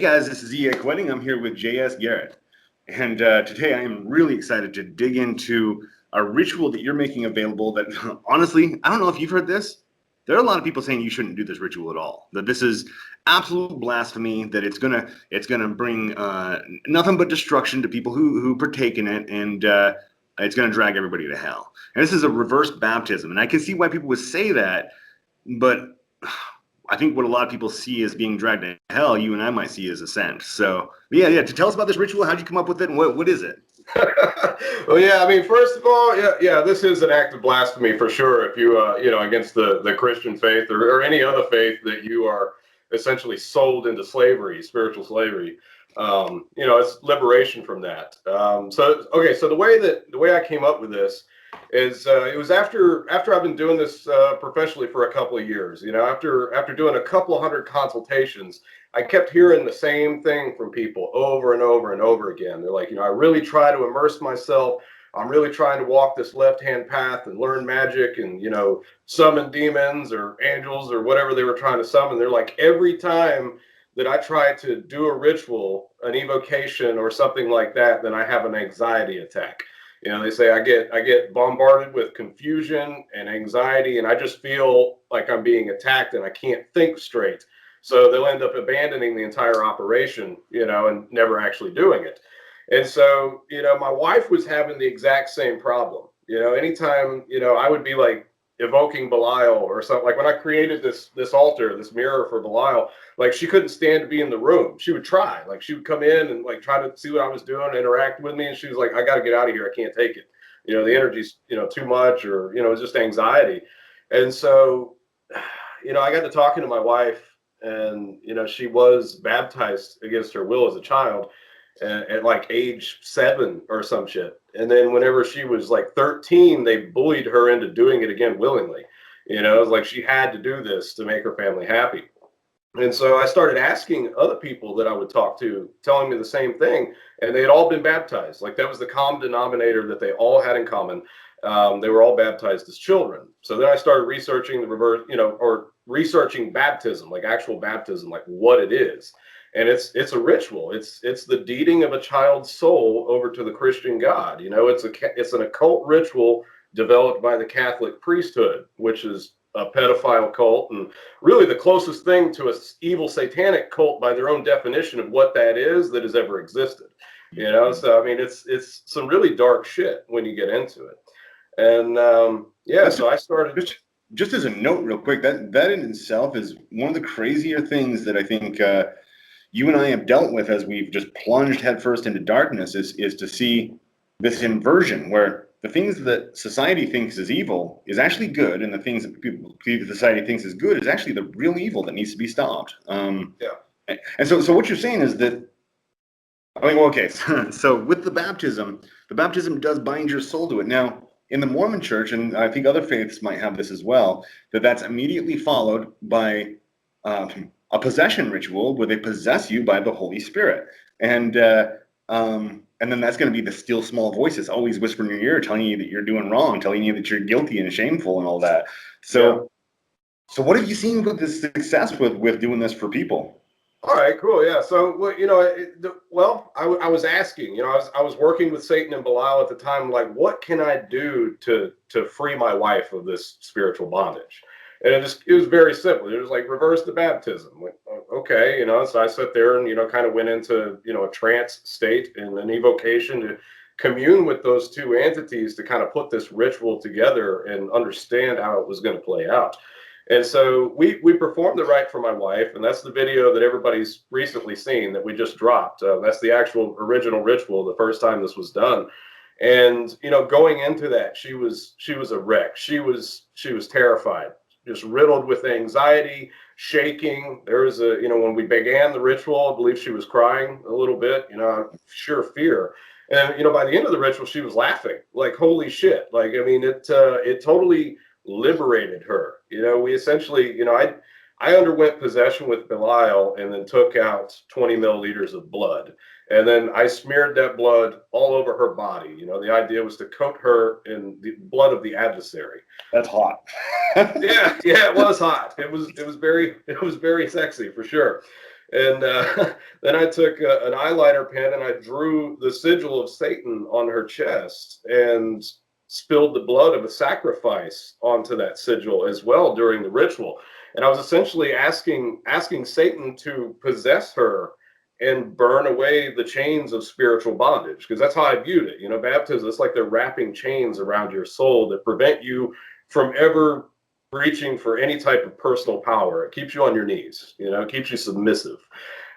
Guys, this is Koetting. I'm here with JS Garrett. And today I am really excited to dig into a ritual that you're making available that, honestly, I don't know if you've heard this. There are a lot of people saying you shouldn't do this ritual at all, that this is absolute blasphemy, that it's gonna bring nothing but destruction to people who partake in it, and it's gonna drag everybody to hell. And this is a reverse baptism, and I can see why people would say that, but I think what a lot of people see as being dragged to hell, you and I might see as ascent. So, yeah. To tell us about this ritual, how'd you come up with it, and what is it? Well, yeah, I mean, first of all, yeah, this is an act of blasphemy for sure. If you, against the Christian faith or any other faith that you are essentially sold into slavery, spiritual slavery, it's liberation from that. So the way I came up with this is it was after I've been doing this professionally for a couple of years. After doing a couple of hundred consultations, I kept hearing the same thing from people over and over and over again. They're like, I really try to immerse myself. I'm really trying to walk this left-hand path and learn magic and, summon demons or angels or whatever they were trying to summon. They're like, every time that I try to do a ritual, an evocation or something like that, then I have an anxiety attack. They say I get bombarded with confusion and anxiety, and I just feel like I'm being attacked and I can't think straight. So they'll end up abandoning the entire operation, and never actually doing it. And so, my wife was having the exact same problem. Anytime, I would be like evoking Belial or something. Like when I created this altar, this mirror for Belial, like she couldn't stand to be in the room. She would try, like she would come in and like try to see what I was doing, interact with me, and she was like, "I got to get out of here. I can't take it. The energy's too much, or it's just anxiety." And so, I got to talking to my wife, and she was baptized against her will as a child at like age 7 or some shit. And then whenever she was like 13, they bullied her into doing it again willingly. It was like she had to do this to make her family happy. And so I started asking other people that I would talk to, telling me the same thing, and they had all been baptized. Like that was the common denominator that they all had in common. They were all baptized as children. So then I started researching the reverse, or researching baptism, like actual baptism, like what it is. And it's a ritual. It's the deeding of a child's soul over to the Christian God. It's an occult ritual developed by the Catholic priesthood, which is a pedophile cult, and really the closest thing to a evil satanic cult by their own definition of what that is that has ever existed. So I mean, it's some really dark shit when you get into it. And so I started. Just as a note, real quick, that in itself is one of the crazier things that I think you and I have dealt with as we've just plunged headfirst into darkness is to see this inversion where the things that society thinks is evil is actually good, and the things that society thinks is good is actually the real evil that needs to be stopped. And so what you're saying is that, I mean, well, okay, so with the baptism does bind your soul to it. Now, in the Mormon Church, and I think other faiths might have this as well, that's immediately followed by a possession ritual where they possess you by the Holy Spirit. And then that's going to be the still small voices always whispering in your ear, telling you that you're doing wrong, telling you that you're guilty and shameful and all that. So what have you seen with this success with doing this for people? All right, cool. Yeah. So, I was asking, I was working with Satan and Belial at the time, like, what can I do to free my wife of this spiritual bondage? And it was very simple. It was like reverse the baptism. Like, okay, so I sat there and, kind of went into, a trance state and an evocation to commune with those two entities to kind of put this ritual together and understand how it was going to play out. And so we performed the rite for my wife, and that's the video that everybody's recently seen that we just dropped. That's the actual original ritual, the first time this was done. And going into that, she was a wreck. She was terrified, just riddled with anxiety, shaking. There was when we began the ritual, I believe she was crying a little bit, sheer fear. And by the end of the ritual, she was laughing, like holy shit. Like I mean, it totally liberated her. We essentially, I underwent possession with Belial and then took out 20 milliliters of blood. And then I smeared that blood all over her body. The idea was to coat her in the blood of the adversary. That's hot. yeah, it was hot. It was very sexy for sure. And then I took an eyeliner pen and I drew the sigil of Satan on her chest and spilled the blood of a sacrifice onto that sigil as well during the ritual. And I was essentially asking Satan to possess her and burn away the chains of spiritual bondage, because that's how I viewed it. You know, baptism, it's like they're wrapping chains around your soul that prevent you from ever reaching for any type of personal power. It keeps you on your knees, you know, it keeps you submissive.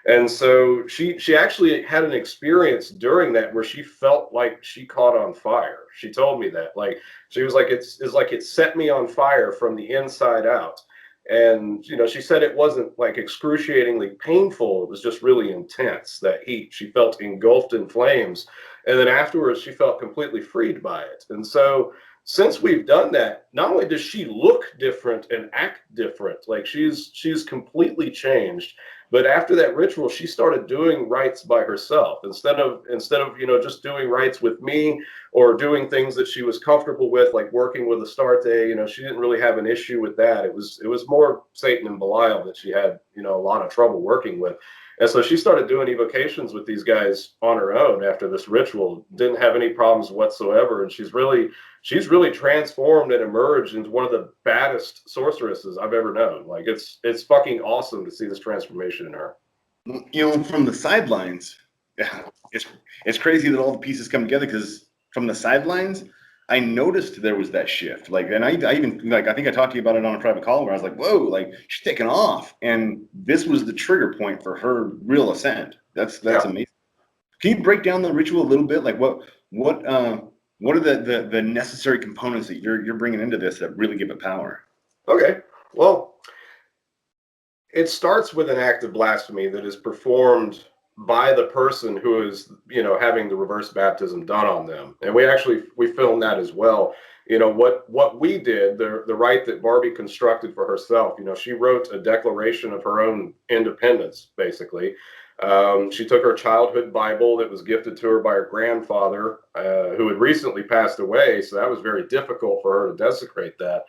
And so she actually had an experience during that where she felt like she caught on fire. She told me that, like, she was like, it's like it set me on fire from the inside out. And you know, she said it wasn't like excruciatingly painful, it was just really intense, that heat. She felt engulfed in flames, and then afterwards she felt completely freed by it. And so since we've done that, not only does she look different and act different, like she's completely changed, but after that ritual she started doing rites by herself, instead of you know, just doing rites with me or doing things that she was comfortable with, like working with Astarte. You know, she didn't really have an issue with that. It was more Satan and Belial that she had, you know, a lot of trouble working with. And so she started doing evocations with these guys on her own after this ritual. Didn't have any problems whatsoever, and she's really transformed and emerged into one of the baddest sorceresses I've ever known. Like, it's fucking awesome to see this transformation in her. You know, from the sidelines, yeah, it's crazy that all the pieces come together, because from the sidelines, I noticed there was that shift. Like, and I even, like, I think I talked to you about it on a private call where I was like, whoa, like, she's taking off. And this was the trigger point for her real ascent. That's Yeah. amazing. Can you break down the ritual a little bit? Like, what what are the necessary components that you're bringing into this that really give it power? Okay. Well, it starts with an act of blasphemy that is performed by the person who is, you know, having the reverse baptism done on them. And we filmed that as well. You know, what we did, the rite that Barbie constructed for herself, you know, she wrote a declaration of her own independence, basically. She took her childhood Bible that was gifted to her by her grandfather, who had recently passed away, so that was very difficult for her to desecrate that.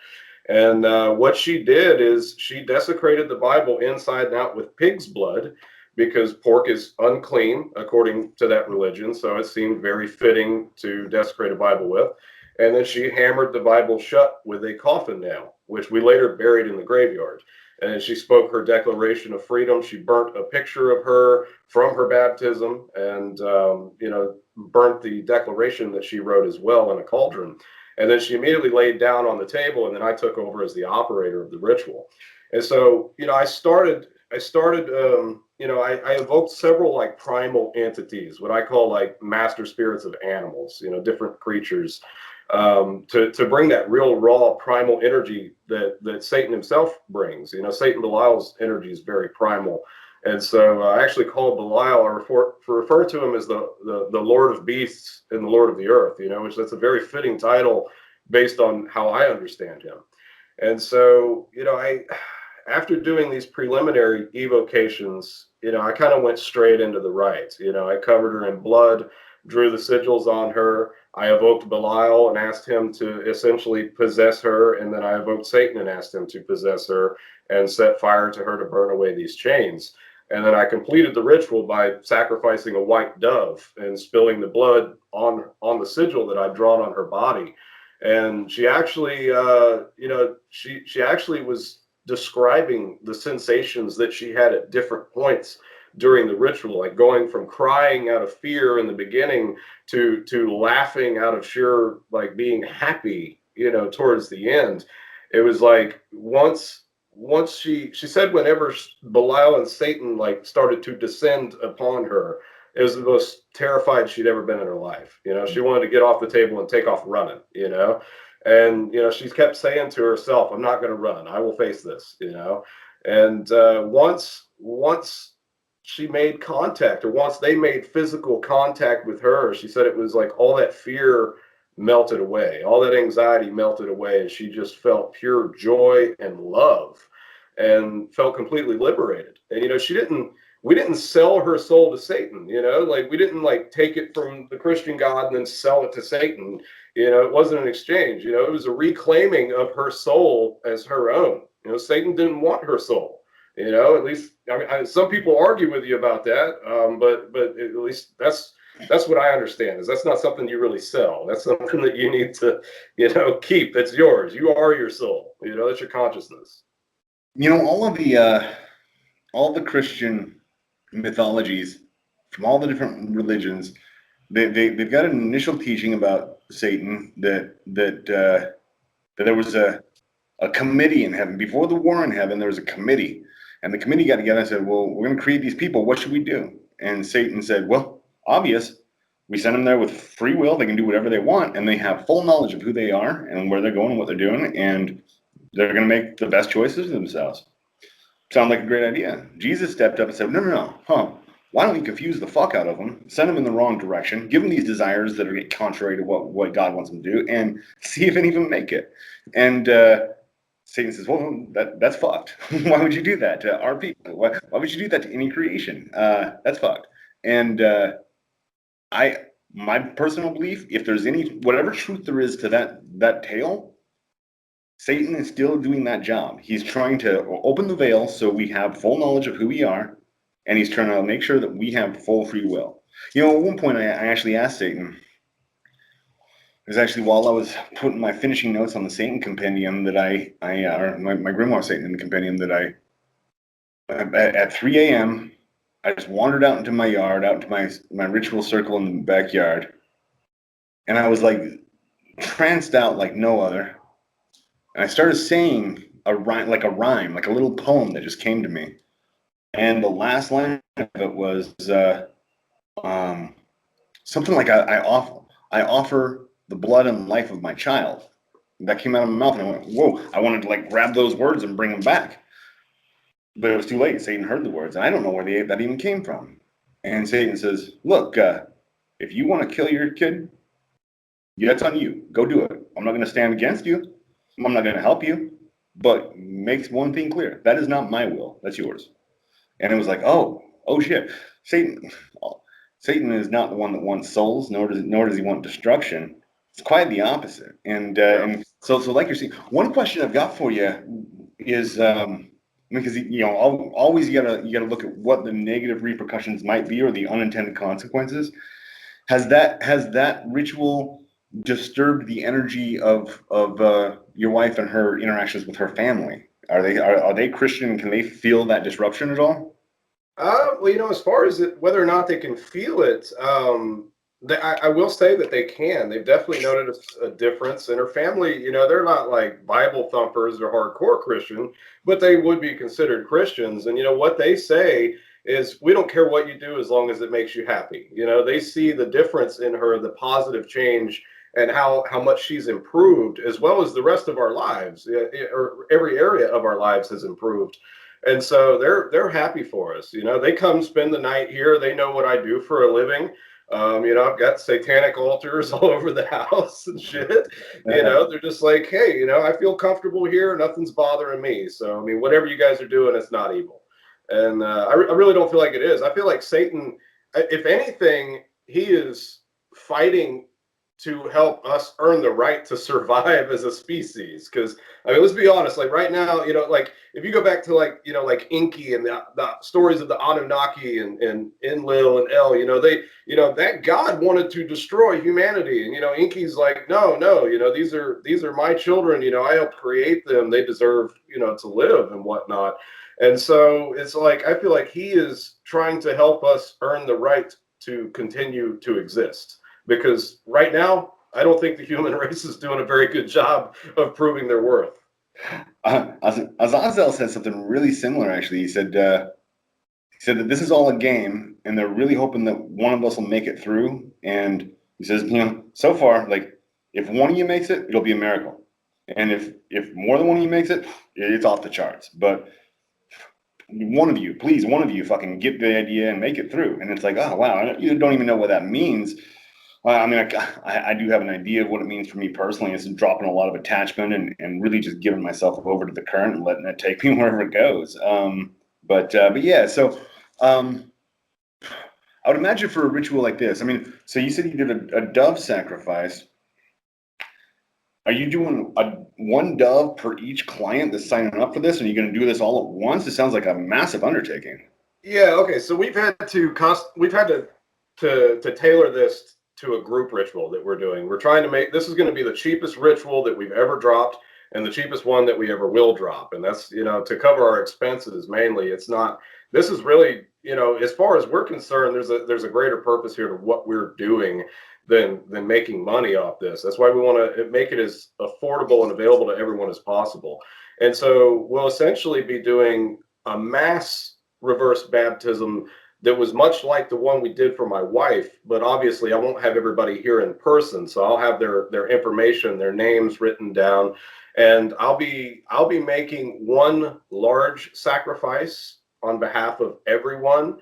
And what she did is she desecrated the Bible inside and out with pig's blood, because pork is unclean according to that religion. So it seemed very fitting to desecrate a Bible with. And then she hammered the Bible shut with a coffin nail, which we later buried in the graveyard. And then she spoke her declaration of freedom. She burnt a picture of her from her baptism, and you know, burnt the declaration that she wrote as well in a cauldron. And then she immediately laid down on the table, and then I took over as the operator of the ritual. And so, you know, you know, I evoked several like primal entities, what I call like master spirits of animals, you know, different creatures, to bring that real raw primal energy that Satan himself brings. You know, Satan Belial's energy is very primal. And so I actually called Belial, I refer to him as the Lord of Beasts and the Lord of the Earth, you know, which that's a very fitting title based on how I understand him. And so, you know, after doing these preliminary evocations, you know, I kind of went straight into the rites. You know, I covered her in blood, drew the sigils on her. I evoked Belial and asked him to essentially possess her. And then I evoked Satan and asked him to possess her and set fire to her to burn away these chains. And then I completed the ritual by sacrificing a white dove and spilling the blood on the sigil that I'd drawn on her body. And she actually, you know, she actually was describing the sensations that she had at different points during the ritual, like going from crying out of fear in the beginning to laughing out of sheer like being happy, you know, towards the end. It was like once she said whenever Belial and Satan like started to descend upon her, it was the most terrified she'd ever been in her life. You know, she wanted to get off the table and take off running, you know. And, you know, she kept saying to herself, I'm not going to run. I will face this, you know. And once she made contact, or once they made physical contact with her, she said it was like all that fear melted away, all that anxiety melted away, and she just felt pure joy and love and felt completely liberated. And, you know, we didn't sell her soul to Satan, you know, like we didn't like take it from the Christian God and then sell it to Satan. You know, it wasn't an exchange, you know, it was a reclaiming of her soul as her own. You know, Satan didn't want her soul. At least some people argue with you about that, but at least that's what I understand. Is that's not something you really sell. That's something that you need to keep. That's yours. You are your soul. That's your consciousness. All the Christian mythologies from all the different religions, they've got an initial teaching about Satan that there was a committee in heaven. Before the war in heaven, there was a committee. And the committee got together and said, well, we're going to create these people. What should we do? And Satan said, well, obvious. We send them there with free will. They can do whatever they want. And they have full knowledge of who they are and where they're going and what they're doing. And they're going to make the best choices for themselves. Sound like a great idea. Jesus stepped up and said, no. Why don't we confuse the fuck out of them, send them in the wrong direction, give them these desires that are contrary to what God wants them to do, and see if any of them make it. And Satan says, well, that's fucked. Why would you do that to our people? Why would you do that to any creation? That's fucked. And my personal belief, if there's whatever truth there is to that tale, Satan is still doing that job. He's trying to open the veil so we have full knowledge of who we are, and he's trying to make sure that we have full free will. At one point, I actually asked Satan. It was actually while I was putting my finishing notes on the Satan compendium that or my grimoire Satan compendium that at 3 a.m. I just wandered out into my yard, out into my ritual circle in the backyard, and I was like tranced out like no other. And I started saying a rhyme, like a little poem that just came to me. And the last line of it was something like I offer the blood and life of my child. That came out of my mouth, and I went, whoa! I wanted to like grab those words and bring them back, but it was too late. Satan heard the words, and I don't know where that even came from. And Satan says, "Look, if you want to kill your kid, that's on you. Go do it. I'm not going to stand against you. I'm not going to help you. But makes one thing clear: that is not my will. That's yours." And it was like, oh shit, Satan is not the one that wants souls, nor does he want destruction. It's quite the opposite. And so like you're saying, one question I've got for you is because always you gotta look at what the negative repercussions might be or the unintended consequences. Has that ritual disturbed the energy of your wife and her interactions with her family? Are they Christian? Can they feel that disruption at all? Well, as far as whether or not they can feel it, I will say that they can. They've definitely noticed a difference in her family. They're not like Bible thumpers or hardcore Christian, but they would be considered Christians. And what they say is, we don't care what you do as long as it makes you happy. They see the difference in her, the positive change, and how much she's improved, as well as the rest of our lives, or every area of our lives has improved. And so they're happy for us. They come spend the night here. They know what I do for a living. I've got satanic altars all over the house and shit. They're just like, hey, I feel comfortable here. Nothing's bothering me. So, whatever you guys are doing, it's not evil. And I really don't feel like it is. I feel like Satan, if anything, he is fighting to help us earn the right to survive as a species. Because let's be honest, like right now, like if you go back to like Inky and the stories of the Anunnaki and Enlil and El, they that God wanted to destroy humanity, and Inky's like, no, these are my children, I helped create them, they deserve to live and whatnot. And so it's like, I feel like he is trying to help us earn the right to continue to exist. Because right now, I don't think the human race is doing a very good job of proving their worth. Azazel said something really similar, actually. He said that this is all a game, and they're really hoping that one of us will make it through. And he says, so far, like, if one of you makes it, it'll be a miracle. And if more than one of you makes it, it's off the charts. But one of you fucking get the idea and make it through. And it's like, oh, wow, you don't even know what that means. I do have an idea of what it means for me personally. It's dropping a lot of attachment and really just giving myself over to the current and letting it take me wherever it goes. But yeah, so I would imagine for a ritual like this, so you said you did a dove sacrifice. Are you doing one dove per each client that's signing up for this? And are you going to do this all at once? It sounds like a massive undertaking. Yeah. Okay. So we've had to tailor this to a group ritual that we're doing. We're trying to make this is going to be the cheapest ritual that we've ever dropped and the cheapest one that we ever will drop. And that's, to cover our expenses mainly. It's not, this is really, as far as we're concerned, there's a greater purpose here to what we're doing than making money off this. That's why we want to make it as affordable and available to everyone as possible. And so we'll essentially be doing a mass reverse baptism that was much like the one we did for my wife, but obviously I won't have everybody here in person, so I'll have their information, their names written down, and I'll be making one large sacrifice on behalf of everyone.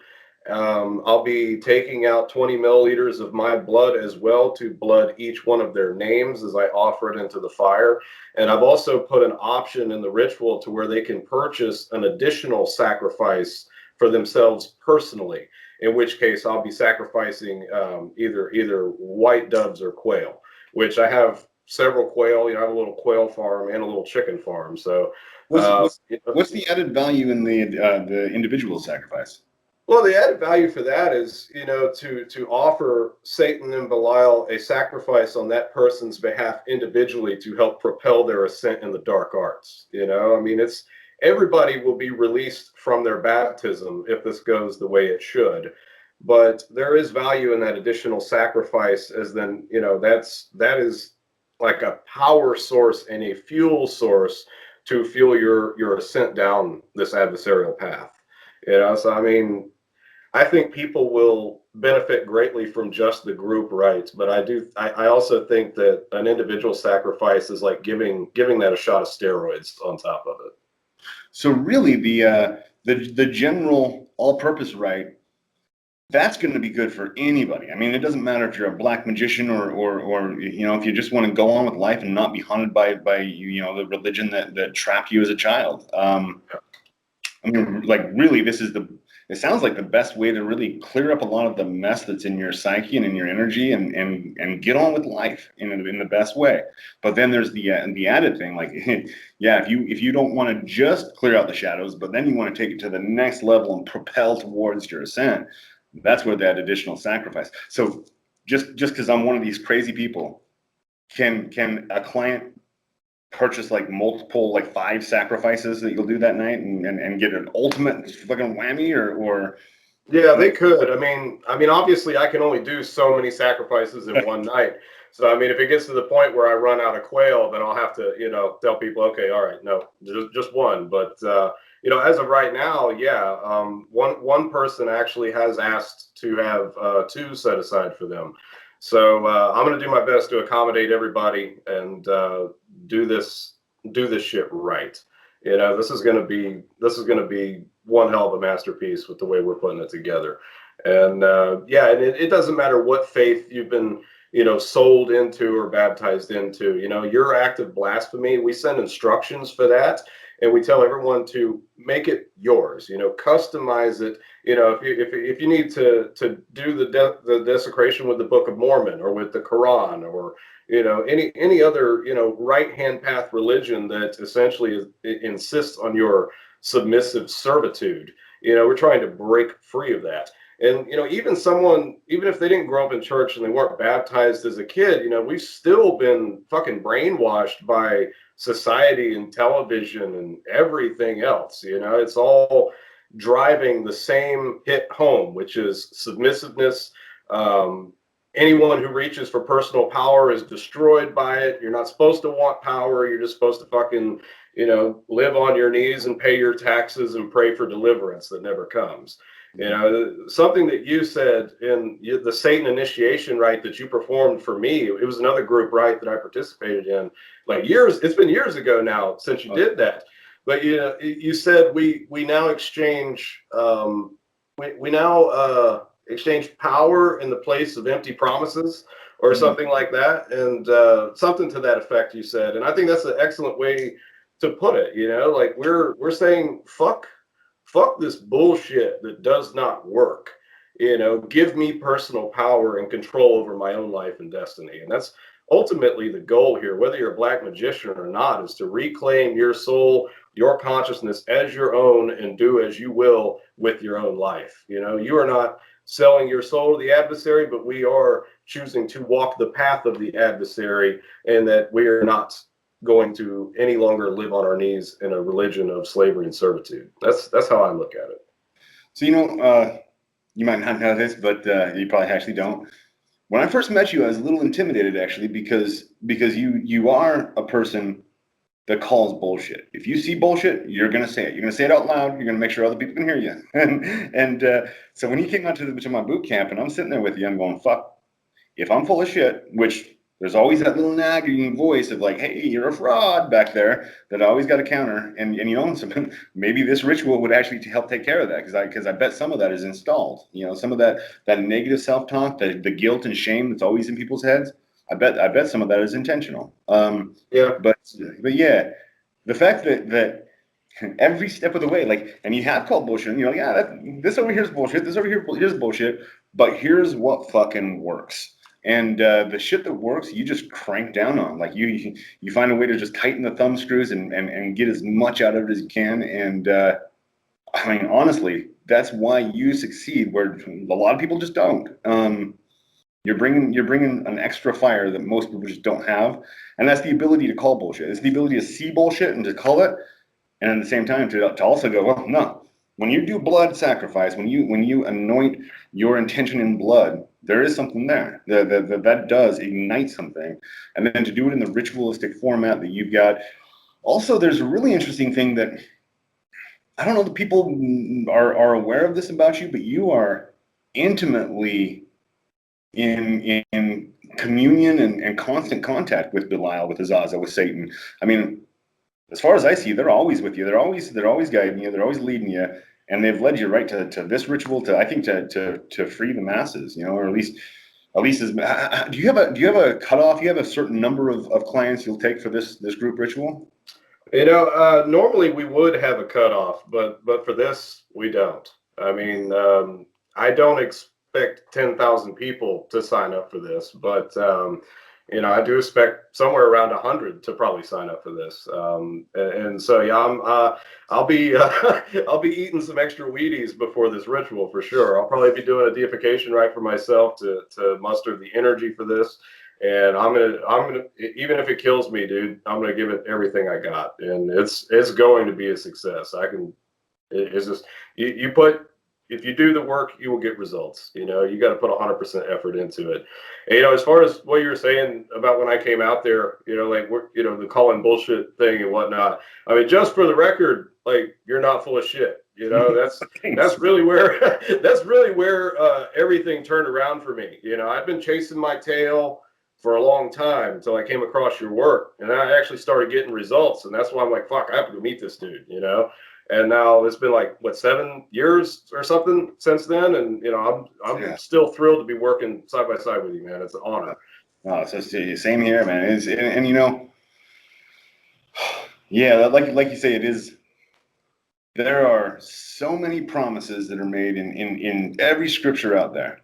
I'll be taking out 20 milliliters of my blood as well to blood each one of their names as I offer it into the fire. And I've also put an option in the ritual to where they can purchase an additional sacrifice for themselves personally, in which case I'll be sacrificing either white doves or quail, which I have several quail. I have a little quail farm and a little chicken farm. So what's the added value in the individual sacrifice? well, the added value for that is, to offer Satan and Belial a sacrifice on that person's behalf individually to help propel their ascent in the dark arts. I mean, it's everybody will be released from their baptism if this goes the way it should. But there is value in that additional sacrifice, as then, that is like a power source and a fuel source to fuel your ascent down this adversarial path. So I mean, I think people will benefit greatly from just the group rites, but I also think that an individual sacrifice is like giving that a shot of steroids on top of it. So really, the general all-purpose rite, that's going to be good for anybody. I mean, it doesn't matter if you're a black magician or if you just want to go on with life and not be haunted by the religion that trapped you as a child. I mean, like, really, it sounds like the best way to really clear up a lot of the mess that's in your psyche and in your energy and get on with life in the best way. But then there's the added thing, like, yeah, if you don't want to just clear out the shadows, but then you want to take it to the next level and propel towards your ascent, that's where that additional sacrifice. So just because I'm one of these crazy people, can a client purchase like multiple, like 5 sacrifices that you'll do that night and get an ultimate fucking whammy or Yeah, they could. I mean, obviously, I can only do so many sacrifices in one night. So, I mean, if it gets to the point where I run out of quail, then I'll have to, tell people, okay, all right, no, just one. But as of right now, yeah, one person actually has asked to have 2 set aside for them. So I'm going to do my best to accommodate everybody and do this shit right. This is going to be one hell of a masterpiece with the way we're putting it together. And yeah, and it doesn't matter what faith you've been, sold into or baptized into. Your act of blasphemy, we send instructions for that, and we tell everyone to make it yours. Customize it. If you need to do the desecration with the Book of Mormon or with the Quran or any other right hand path religion that essentially insists on your submissive servitude, we're trying to break free of that. And even if they didn't grow up in church and they weren't baptized as a kid, we've still been fucking brainwashed by society and television and everything else. It's all driving the same hit home, which is submissiveness. Anyone who reaches for personal power is destroyed by it. You're not supposed to want power. You're just supposed to fucking, live on your knees and pay your taxes and pray for deliverance that never comes. Something that you said in the Satan initiation rite that you performed for me, it was another group rite that I participated in, like it's been years ago now since you did that. But you said we now exchange we now exchange power in the place of empty promises or something like that, and something to that effect you said. And I think that's an excellent way to put it. Like we're saying fuck this bullshit that does not work. Give me personal power and control over my own life and destiny. And ultimately the goal here, whether you're a black magician or not, is to reclaim your soul, your consciousness as your own, and do as you will with your own life. You know, you are not selling your soul to the adversary, but we are choosing to walk the path of the adversary, and that we are not going to any longer live on our knees in a religion of slavery and servitude. That's how I look at it. So, you might not know this, but you probably actually don't. When I first met you, I was a little intimidated actually because you are a person that calls bullshit. If you see bullshit, you're gonna say it. You're gonna say it out loud. You're gonna make sure other people can hear you. And so when you came out to my boot camp and I'm sitting there with you, I'm going, fuck. If I'm full of shit, which there's always that little nagging voice of like, hey, you're a fraud back there that I always got to counter. And so maybe this ritual would actually help take care of that because I bet some of that is installed. Some of that negative self-talk, the guilt and shame that's always in people's heads. I bet some of that is intentional. Yeah. But yeah, the fact that every step of the way, like, and you have called bullshit, and you're like, yeah, this over here is bullshit, this over here here's bullshit, but here's what fucking works. And the shit that works, you just crank down on. Like you find a way to just tighten the thumb screws and get as much out of it as you can. And I mean, honestly, that's why you succeed where a lot of people just don't. You're bringing an extra fire that most people just don't have, and that's the ability to call bullshit. It's the ability to see bullshit and to call it, and at the same time to also go, well, no. When you do blood sacrifice, when you anoint your intention in blood, there is something there. That does ignite something, and then to do it in the ritualistic format that you've got. Also, there's a really interesting thing that I don't know that people are aware of this about you, but you are intimately in communion and constant contact with Belial, with Azazel, with Satan. I mean, as far as I see, they're always with you. They're always guiding you. They're always leading you, and they've led you right to this ritual. To free the masses, or at least as. Do you have a cutoff? Do you have a certain number of clients you'll take for this group ritual? Normally we would have a cutoff, but for this we don't. I mean, I don't expect 10,000 people to sign up for this, but I do expect somewhere around 100 to probably sign up for this. And so, yeah, I'll be I'll be eating some extra Wheaties before this ritual for sure. I'll probably be doing a deification rite for myself to muster the energy for this. And I'm gonna even if it kills me, dude, I'm gonna give it everything I got, and it's going to be a success. It's just if you do the work, you will get results. You got to put 100% effort into it. And, as far as what you were saying about when I came out there, like the calling bullshit thing and whatnot. I mean, just for the record, like, you're not full of shit. That's really where everything turned around for me. I've been chasing my tail for a long time until I came across your work, and I actually started getting results, and that's why I'm like, fuck, I have to go meet this dude. And now it's been like, what, 7 years or something since then. And, I'm still thrilled to be working side by side with you, man. It's an honor. Oh, so same here, man. Yeah, like you say, it is. There are so many promises that are made in every scripture out there,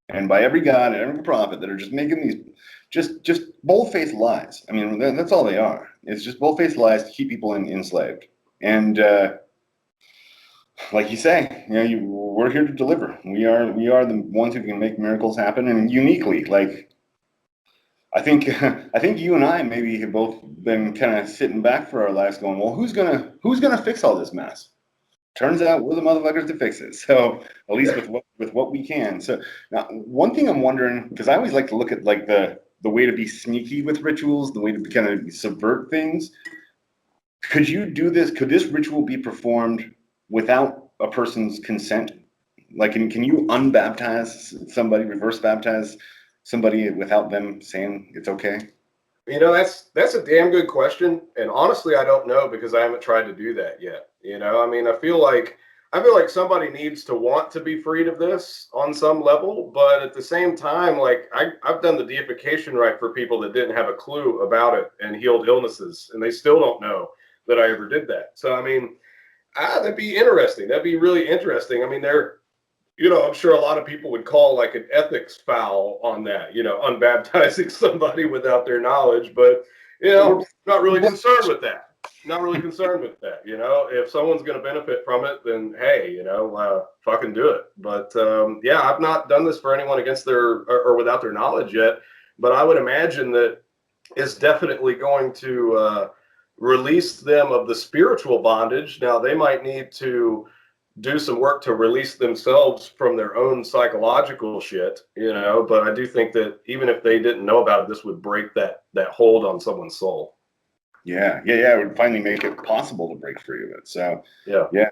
and by every God and every prophet, that are just making these just bold-faced lies. I mean, that's all they are. It's just bold-faced lies to keep people enslaved. And like you say, we're here to deliver. We are the ones who can make miracles happen, and uniquely. Like, I think you and I maybe have both been kind of sitting back for our lives, going, well, who's gonna fix all this mess? Turns out we're the motherfuckers to fix it. So at least with what we can. So now, one thing I'm wondering, because I always like to look at like the way to be sneaky with rituals, the way to kind of subvert things. Could you do this? Could this ritual be performed without a person's consent? Like, can you unbaptize somebody, reverse baptize somebody without them saying it's okay? That's a damn good question. And honestly, I don't know, because I haven't tried to do that yet. I mean, I feel like somebody needs to want to be freed of this on some level, but at the same time, like, I've done the deification rite for people that didn't have a clue about it and healed illnesses, and they still don't know that I ever did that. So, I mean, that'd be interesting. That'd be really interesting. I mean, I'm sure a lot of people would call like an ethics foul on that, unbaptizing somebody without their knowledge. But, not really concerned with that. Not really concerned with that. If someone's going to benefit from it, then hey, fucking do it. But yeah, I've not done this for anyone against their or without their knowledge yet. But I would imagine that it's definitely going to release them of the spiritual bondage. Now, they might need to do some work to release themselves from their own psychological shit, but I do think that even if they didn't know about it, this would break that hold on someone's soul. Yeah. It would finally make it possible to break free of it. So yeah.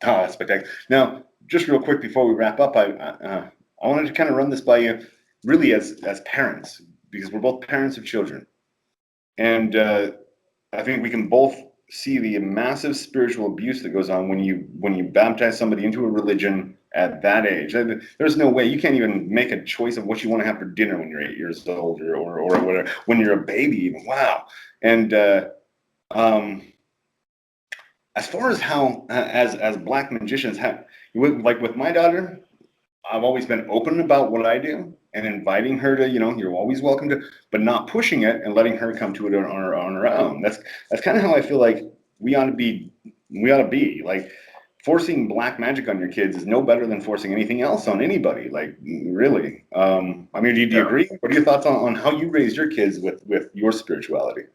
That's spectacular. Now, just real quick before we wrap up, I wanted to kind of run this by you, really as parents, because we're both parents of children, and I think we can both see the massive spiritual abuse that goes on when you baptize somebody into a religion at that age. There's no way you can't even make a choice of what you want to have for dinner when you're 8 years old or whatever, when you're a baby even. Wow. And as far as how as black magicians have, like with my daughter, I've always been open about what I do and inviting her to, you're always welcome to, but not pushing it and letting her come to it on her own. That's kind of how I feel like we ought to be. Like, forcing black magic on your kids is no better than forcing anything else on anybody. Like, really. I mean, do you agree? What are your thoughts on how you raised your kids with your spirituality?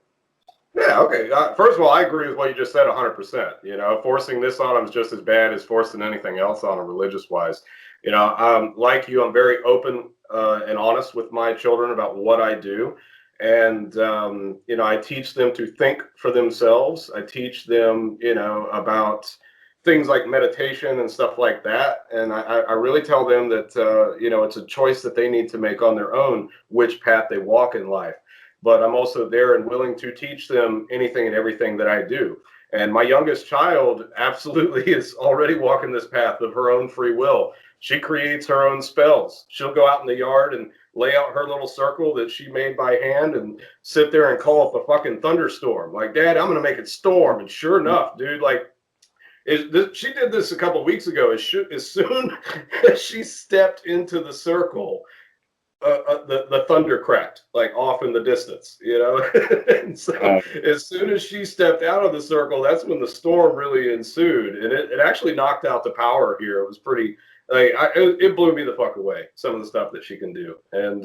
Yeah, okay. First of all, I agree with what you just said 100%. Forcing this on them is just as bad as forcing anything else on them religious wise. Like you, I'm very open and honest with my children about what I do. And, I teach them to think for themselves. I teach them, about things like meditation and stuff like that. And I really tell them that, it's a choice that they need to make on their own, which path they walk in life. But I'm also there and willing to teach them anything and everything that I do. And my youngest child absolutely is already walking this path of her own free will. She creates her own spells. She'll go out in the yard and lay out her little circle that she made by hand and sit there and call up a fucking thunderstorm. Like, Dad, I'm going to make it storm. And sure enough, dude, like, she did this a couple of weeks ago. As soon as she stepped into the circle, the thunder cracked like off in the distance, And so as soon as she stepped out of the circle, that's when the storm really ensued, and it actually knocked out the power here. It was pretty, like, it blew me the fuck away, some of the stuff that she can do. And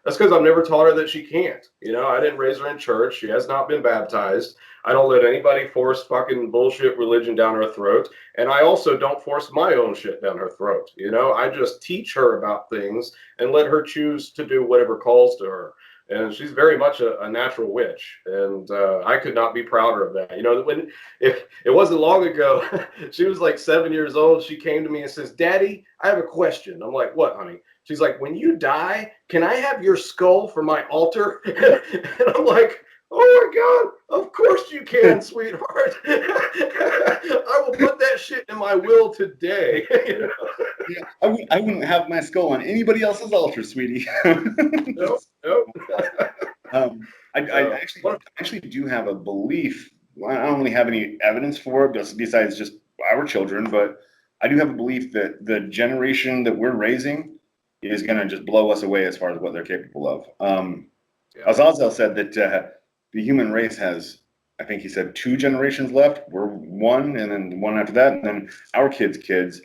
that's because I've never taught her that she can't. I didn't raise her in church. She has not been baptized. I don't let anybody force fucking bullshit religion down her throat. And I also don't force my own shit down her throat. I just teach her about things and let her choose to do whatever calls to her. And she's very much a natural witch. And I could not be prouder of that. If it wasn't long ago, she was like 7 years old. She came to me and says, Daddy, I have a question. I'm like, what, honey? She's like, when you die, can I have your skull for my altar? And I'm like, oh my God, of course you can, sweetheart. I will put that shit in my will today. Yeah, I wouldn't have my skull on anybody else's altar, sweetie. Nope. I actually do have a belief. I don't really have any evidence for it besides just our children, but I do have a belief that the generation that we're raising is going to just blow us away as far as what they're capable of. Azazel said that the human race has, I think he said, 2 generations left. We're one, and then one after that, and then our kids.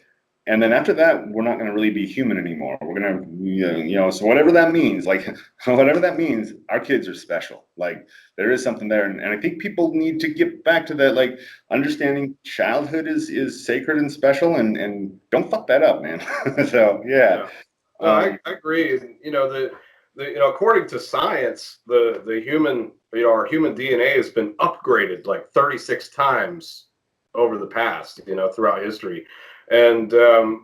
And then after that, we're not going to really be human anymore. We're going to, so whatever that means, our kids are special. Like, there is something there. And I think people need to get back to that, like, understanding childhood is sacred and special, and don't fuck that up, man. So, yeah. No, I agree. And, according to science, the human, our human DNA has been upgraded like 36 times over the past, throughout history. And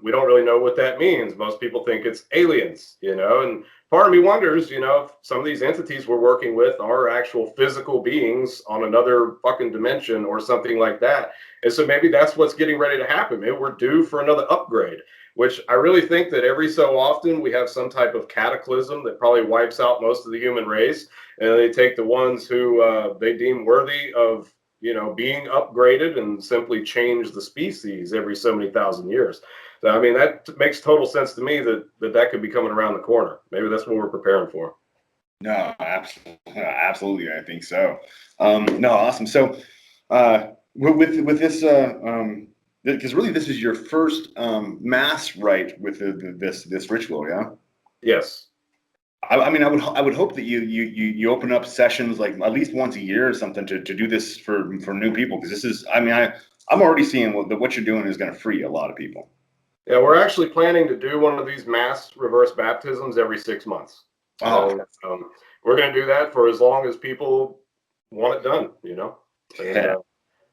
we don't really know what that means. Most people think it's aliens, and part of me wonders, if some of these entities we're working with are actual physical beings on another fucking dimension or something like that. And so maybe that's what's getting ready to happen. Maybe we're due for another upgrade, which I really think that every so often we have some type of cataclysm that probably wipes out most of the human race. And they take the ones who they deem worthy of being upgraded and simply change the species every so many thousand years. So, I mean, that makes total sense to me that could be coming around the corner. Maybe that's what we're preparing for. No, absolutely, I think so. No, awesome. So, with this, because really this is your first mass rite with this ritual, yeah. Yes. I mean, I would hope that you open up sessions like at least once a year or something to do this for new people, because this is, I mean, I'm already seeing what you're doing is going to free a lot of people. Yeah, we're actually planning to do one of these mass reverse baptisms every 6 months. Oh, So we're going to do that for as long as people want it done, you know. And yeah.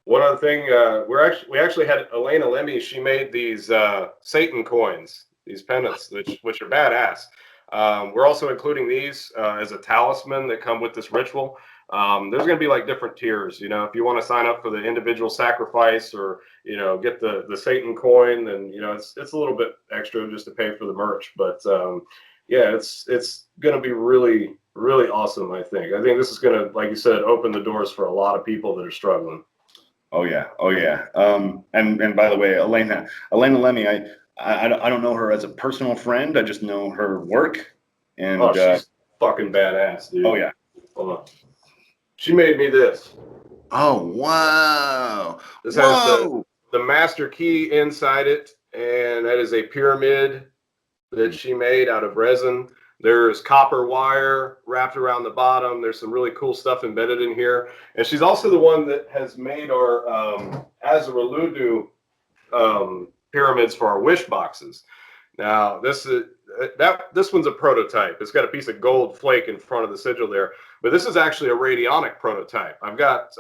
one other thing, we actually had Elena Lemmy. She made these Satan coins, these pendants, which are badass. We're also including these as a talisman that come with this ritual. There's going to be like different tiers. You know, if you want to sign up for the individual sacrifice, or get the Satan coin, then it's a little bit extra just to pay for the merch. But yeah, it's going to be really, really awesome. I think this is going to, like you said, open the doors for a lot of people that are struggling. Oh yeah, oh yeah. And by the way, Elena Lemmy, I don't know her as a personal friend. I just know her work, Oh, and she's fucking badass, dude. oh yeah. Hold on. She made me this. Oh wow, This has whoa. the master key inside it, and that is a pyramid that she made out of resin. There's copper wire wrapped around the bottom. There's some really cool stuff embedded in here. And she's also the one that has made our Azraludu pyramids for our wish boxes. Now, this one's a prototype. It's got a piece of gold flake in front of the sigil there, but this is actually a radionic prototype. I've got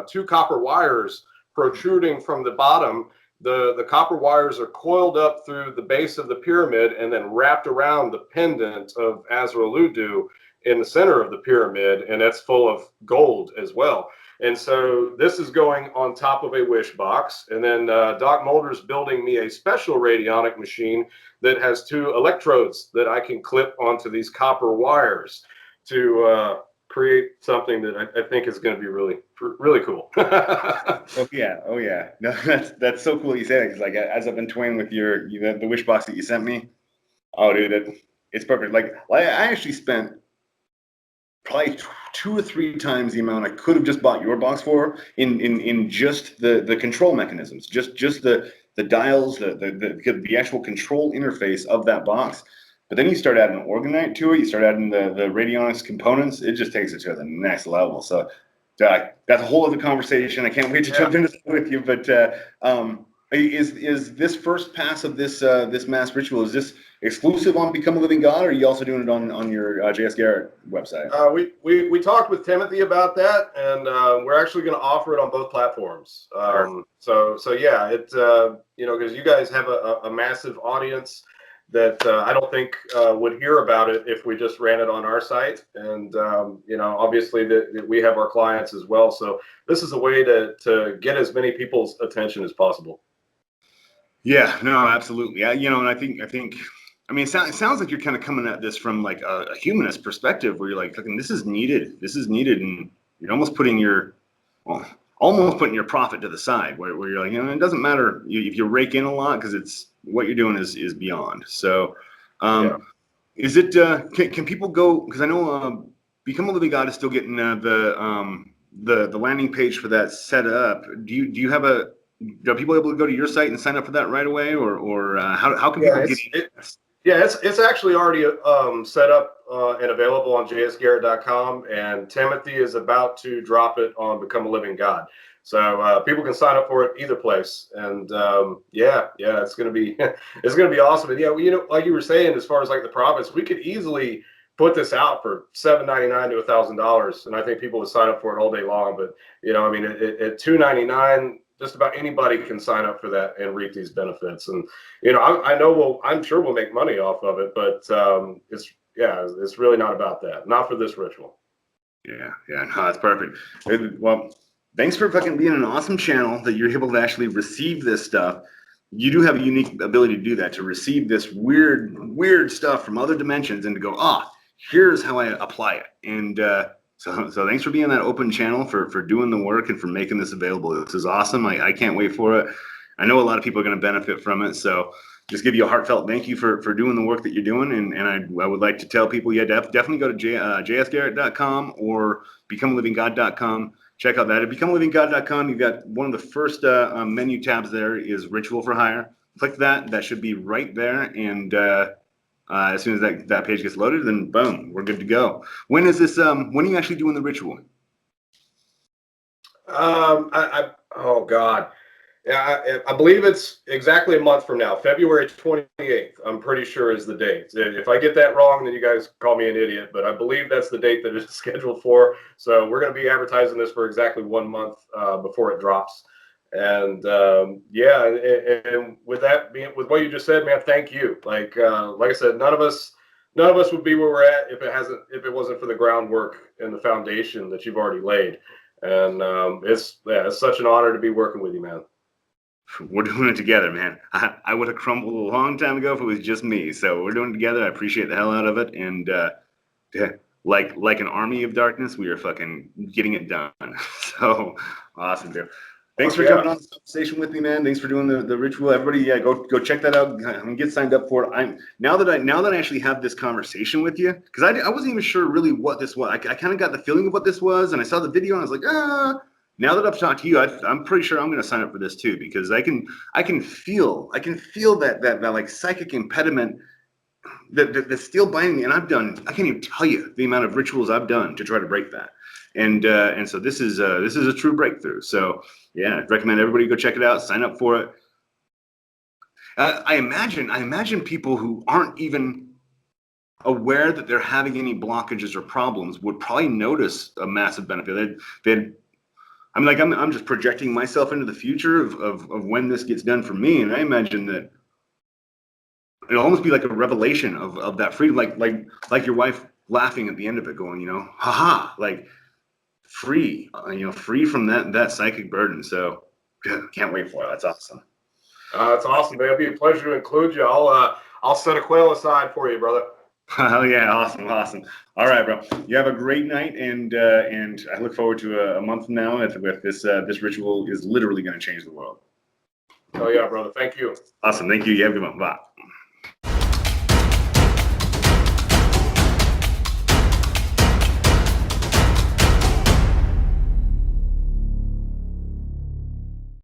2 copper wires protruding from the bottom. The copper wires are coiled up through the base of the pyramid and then wrapped around the pendant of Azraludu in the center of the pyramid, and that's full of gold as well. And so this is going on top of a wish box, and then Doc Mulder's building me a special radionic machine that has 2 electrodes that I can clip onto these copper wires to create something that I think is going to be really, really cool. Oh yeah, oh yeah. No, that's so cool you say that, because like as I've been toying with the wish box that you sent me. Oh dude, it's perfect. Like I actually spent probably 2 or 3 times the amount I could have just bought your box for in just the control mechanisms, just the dials, the actual control interface of that box. But then you start adding orgonite to it, you start adding the radionics components, it just takes it to the next level. So that's a whole other conversation. I can't wait to jump into that with you. But is this first pass of this mass ritual, is this exclusive on Become a Living God, or are you also doing it on your JS Garrett website? We talked with Timothy about that, and we're actually going to offer it on both platforms. So yeah, it because you guys have a massive audience that I don't think would hear about it if we just ran it on our site. And obviously that we have our clients as well. So this is a way to get as many people's attention as possible. Yeah, no, absolutely. And I think, I mean, it sounds like you're kind of coming at this from like a humanist perspective, where you're like, this is needed, and you're almost putting your profit to the side, where you're like, it doesn't matter if you rake in a lot, because it's what you're doing is beyond. So, is it? Can people go? Because I know Become a Living God is still getting the landing page for that set up. Do you have are people able to go to your site and sign up for that right away, or how can people get in? It's actually already set up and available on jsgarrett.com, and Timothy is about to drop it on Become a Living God. So people can sign up for it either place, and it's gonna be it's gonna be awesome. And like you were saying, as far as like the profits, we could easily put this out for $7.99 to $1,000, and I think people would sign up for it all day long. But at $2.99. Just about anybody can sign up for that and reap these benefits. And I'm sure we'll make money off of it, but it's really not about that. Not for this ritual. Yeah, no, that's perfect. Well, thanks for fucking being an awesome channel that you're able to actually receive this stuff. You do have a unique ability to do that, to receive this weird stuff from other dimensions and to go, here's how I apply it. And So thanks for being that open channel, for doing the work and for making this available. This is awesome. I can't wait for it. I know a lot of people are going to benefit from it. So just give you a heartfelt thank you for doing the work that you're doing. And I would like to tell people, yeah, definitely go to jsgarrett.com or becomealivinggod.com. Check out that. At becomealivinggod.com, you've got one of the first menu tabs there is Ritual for Hire. Click that. That should be right there. And as soon as that page gets loaded, then boom, we're good to go. When is this? When are you actually doing the ritual? Oh God. Yeah, I believe it's exactly a month from now, February 28th. I'm pretty sure is the date. If I get that wrong, then you guys call me an idiot. But I believe that's the date that it's scheduled for. So we're going to be advertising this for exactly 1 month before it drops. And yeah, and with that being, with what you just said, man, thank you. Like I said, none of us would be where we're at if it wasn't for the groundwork and the foundation that you've already laid. And it's such an honor to be working with you, man. We're doing it together, man. I would have crumbled a long time ago if it was just me. So we're doing it together. I appreciate the hell out of it. And yeah, like an army of darkness, we are fucking getting it done. So awesome, dude. Thanks for jumping on this conversation with me, man. Thanks for doing the ritual. Everybody, yeah, go check that out and get signed up for it. Now that I actually have this conversation with you, because I wasn't even sure really what this was. I kind of got the feeling of what this was, and I saw the video and I was like, ah. Now that I've talked to you, I'm pretty sure I'm going to sign up for this too, because I can feel that like psychic impediment that's still binding me, and I can't even tell you the amount of rituals I've done to try to break that, and so this is a true breakthrough. So yeah, I recommend everybody go check it out, sign up for it. I imagine people who aren't even aware that they're having any blockages or problems would probably notice a massive benefit. I'm like, I'm just projecting myself into the future of when this gets done for me. And I imagine that it'll almost be like a revelation of that freedom, like your wife laughing at the end of it going, haha, like free, free from that psychic burden. So can't wait for it. That's awesome. That's awesome, man. It'll be a pleasure to include you. I'll set a quail aside for you, brother. Oh yeah, awesome. All right, bro. You have a great night, and I look forward to a month from now with this ritual is literally going to change the world. Oh yeah, brother. Thank you. Awesome. Thank you. You have a good one. Bye.